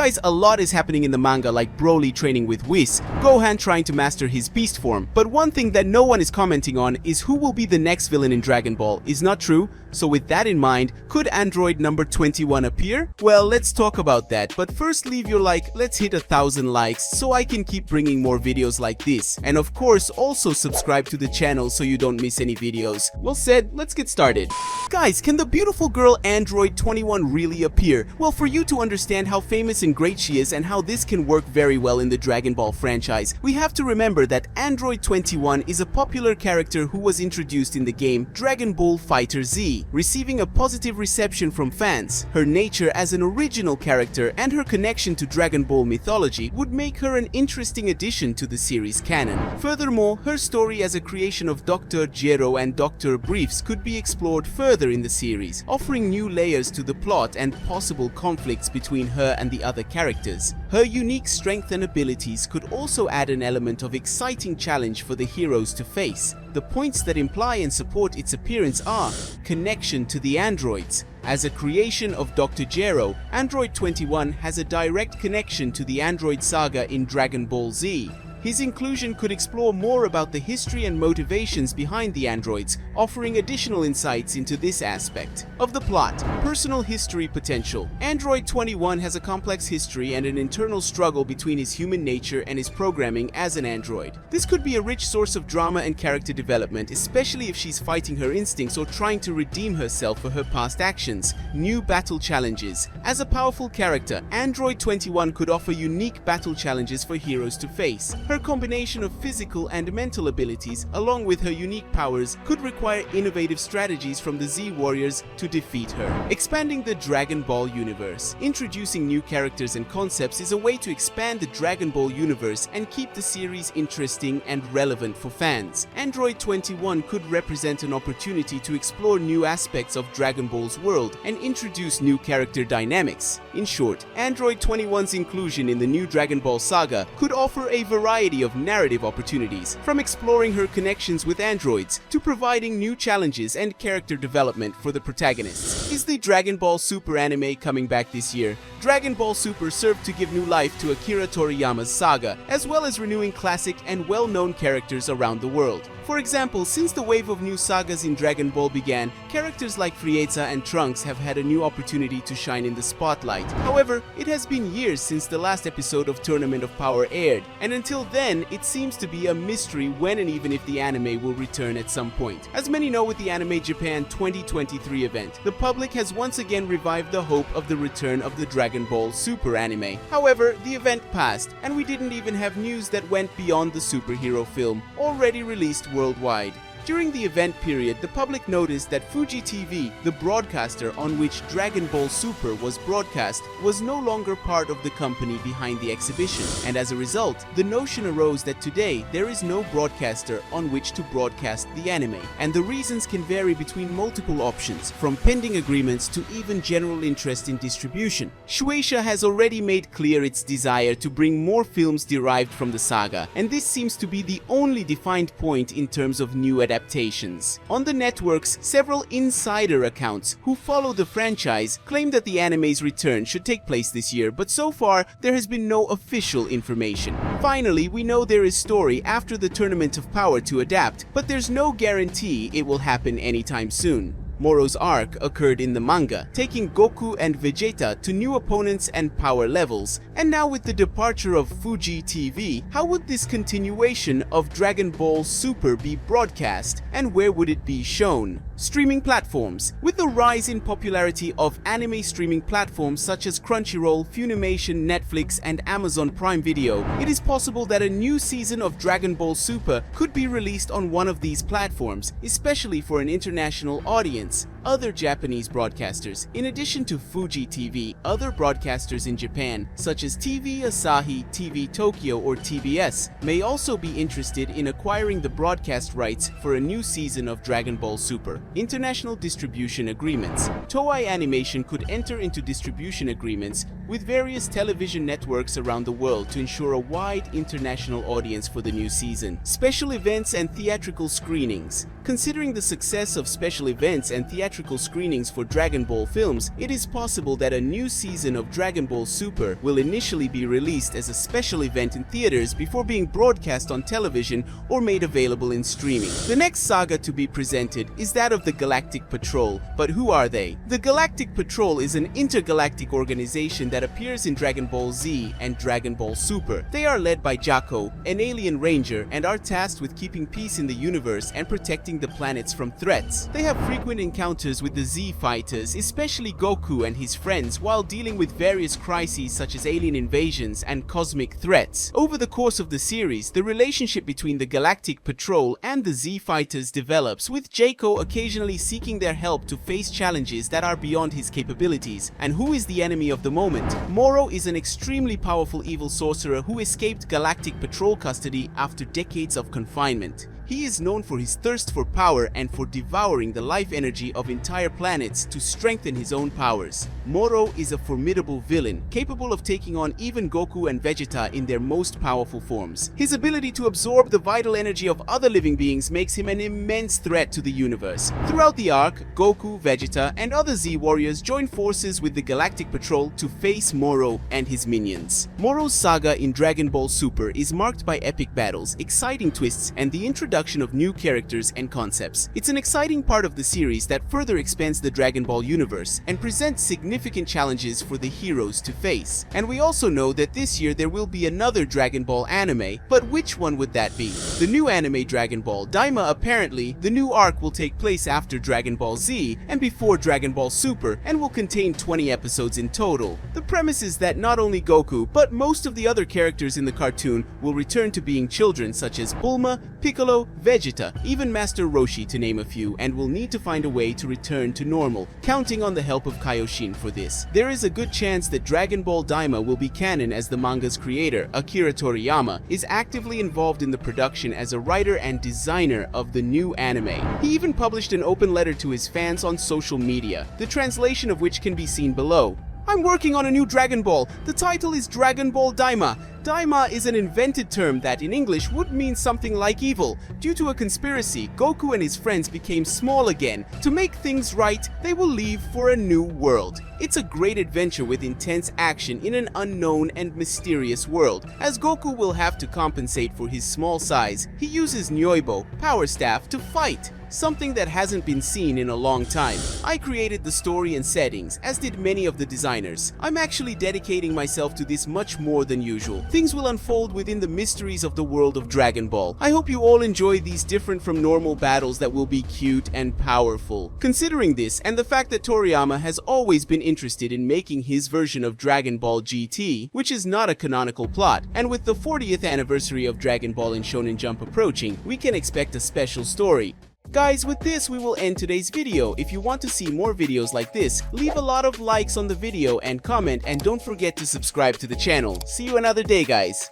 Guys, a lot is happening in the manga, like Broly training with Whis, Gohan trying to master his beast form. But one thing that no one is commenting on is who will be the next villain in Dragon Ball. Is not true? So with that in mind, could android number 21 appear? Well, let's talk about that, but first leave your like. Let's hit 1,000 likes so I can keep bringing more videos like this. And of course, also subscribe to the channel so you don't miss any videos. Well said, let's get started. Guys, can the beautiful girl android 21 really appear? Well, for you to understand how famous and great she is and how this can work very well in the Dragon Ball franchise, we have to remember that android 21 is a popular character who was introduced in the game Dragon Ball FighterZ, receiving a positive reception from fans. Her nature as an original character and her connection to Dragon Ball mythology would make her an interesting addition to the series canon. Furthermore, her story as a creation of Dr. Gero and Dr. Briefs could be explored further in the series, offering new layers to the plot and possible conflicts between her and the other characters. Her unique strength and abilities could also add an element of exciting challenge for the heroes to face. The points that imply and support its appearance are connection to the androids. As a creation of Dr. Gero, android 21 has a direct connection to the android saga in Dragon Ball Z. His inclusion could explore more about the history and motivations behind the androids, offering additional insights into this aspect. Of the plot, personal history potential. Android 21 has a complex history and an internal struggle between his human nature and his programming as an android. This could be a rich source of drama and character development, especially if she's fighting her instincts or trying to redeem herself for her past actions. New battle challenges. As a powerful character, Android 21 could offer unique battle challenges for heroes to face. Her combination of physical and mental abilities, along with her unique powers, could require innovative strategies from the Z Warriors to defeat her. Expanding the Dragon Ball universe. Introducing new characters and concepts is a way to expand the Dragon Ball universe and keep the series interesting and relevant for fans. Android 21 could represent an opportunity to explore new aspects of Dragon Ball's world and introduce new character dynamics. In short, Android 21's inclusion in the new Dragon Ball saga could offer a variety of narrative opportunities, from exploring her connections with androids to providing new challenges and character development for the protagonists. Is the Dragon Ball Super anime coming back this year? Dragon Ball Super served to give new life to Akira Toriyama's Saga, as well as renewing classic and well-known characters around the world. For example, since the wave of new sagas in Dragon Ball began, characters like Frieza and Trunks have had a new opportunity to shine in the spotlight. However, it has been years since the last episode of Tournament of Power aired, and until then, it seems to be a mystery when and even if the anime will return at some point. As many know, with the Anime Japan 2023 event, the public has once again revived the hope of the return of the Dragon Ball Super anime. However, the event passed, and we didn't even have news that went beyond the superhero film, already released worldwide. During the event period, the public noticed that Fuji TV, the broadcaster on which Dragon Ball Super was broadcast, was no longer part of the company behind the exhibition, and as a result, the notion arose that today there is no broadcaster on which to broadcast the anime, and the reasons can vary between multiple options, from pending agreements to even general interest in distribution. Shueisha has already made clear its desire to bring more films derived from the saga, and this seems to be the only defined point in terms of new adaptations. On the networks, several insider accounts who follow the franchise claim that the anime's return should take place this year, but so far there has been no official information. Finally, we know there is story after the Tournament of Power to adapt, but there's no guarantee it will happen anytime soon. Moro's arc occurred in the manga, taking Goku and Vegeta to new opponents and power levels. And now with the departure of Fuji TV, how would this continuation of Dragon Ball Super be broadcast, and where would it be shown? Streaming platforms. With the rise in popularity of anime streaming platforms such as Crunchyroll, Funimation, Netflix, and Amazon Prime Video, it is possible that a new season of Dragon Ball Super could be released on one of these platforms, especially for an international audience. Other Japanese broadcasters, in addition to Fuji TV, other broadcasters in Japan, such as TV Asahi, TV Tokyo, or TBS, may also be interested in acquiring the broadcast rights for a new season of Dragon Ball Super. International distribution agreements. Toei Animation could enter into distribution agreements with various television networks around the world to ensure a wide international audience for the new season. Special events and theatrical screenings. Considering the success of special events and theatrical screenings for Dragon Ball films, it is possible that a new season of Dragon Ball Super will initially be released as a special event in theaters before being broadcast on television or made available in streaming. The next saga to be presented is that of the Galactic Patrol. But who are they? The Galactic Patrol is an intergalactic organization that appears in Dragon Ball Z and Dragon Ball Super. They are led by Jaco, an alien ranger, and are tasked with keeping peace in the universe and protecting the planets from threats. They have frequent encounters with the Z fighters, especially Goku and his friends, while dealing with various crises such as alien invasions and cosmic threats. Over the course of the series, the relationship between the Galactic Patrol and the Z fighters develops, with Jaco occasionally seeking their help to face challenges that are beyond his capabilities. And who is the enemy of the moment? Moro is an extremely powerful evil sorcerer who escaped Galactic Patrol custody after decades of confinement. He is known for his thirst for power and for devouring the life energy of entire planets to strengthen his own powers. Moro is a formidable villain, capable of taking on even Goku and Vegeta in their most powerful forms. His ability to absorb the vital energy of other living beings makes him an immense threat to the universe. Throughout the arc, Goku, Vegeta, and other Z warriors join forces with the Galactic Patrol to face Moro and his minions. Moro's saga in Dragon Ball Super is marked by epic battles, exciting twists, and the introduction of new characters and concepts. It's an exciting part of the series that further expands the Dragon Ball universe and presents significant challenges for the heroes to face. And we also know that this year there will be another Dragon Ball anime, but which one would that be? The new anime Dragon Ball Daima. Apparently, the new arc will take place after Dragon Ball Z and before Dragon Ball Super and will contain 20 episodes in total. The premise is that not only Goku, but most of the other characters in the cartoon will return to being children, such as Bulma, Piccolo, Vegeta, even Master Roshi, to name a few, and will need to find a way to return to normal, counting on the help of Kaioshin for this. There is a good chance that Dragon Ball Daima will be canon, as the manga's creator, Akira Toriyama, is actively involved in the production as a writer and designer of the new anime. He even published an open letter to his fans on social media, the translation of which can be seen below. I'm working on a new Dragon Ball. The title is Dragon Ball Daima. Daima is an invented term that in English would mean something like evil. Due to a conspiracy, Goku and his friends became small again. To make things right, they will leave for a new world. It's a great adventure with intense action in an unknown and mysterious world. As Goku will have to compensate for his small size, he uses Nyoibo, Power Staff, to fight, something that hasn't been seen in a long time. I created the story and settings, as did many of the designers. I'm actually dedicating myself to this much more than usual. Things will unfold within the mysteries of the world of Dragon Ball. I hope you all enjoy these different from normal battles that will be cute and powerful. Considering this, and the fact that Toriyama has always been interested in making his version of Dragon Ball GT, which is not a canonical plot, and with the 40th anniversary of Dragon Ball in Shonen Jump approaching, we can expect a special story. Guys, with this we will end today's video. If you want to see more videos like this, leave a lot of likes on the video and comment, and don't forget to subscribe to the channel. See you another day, guys.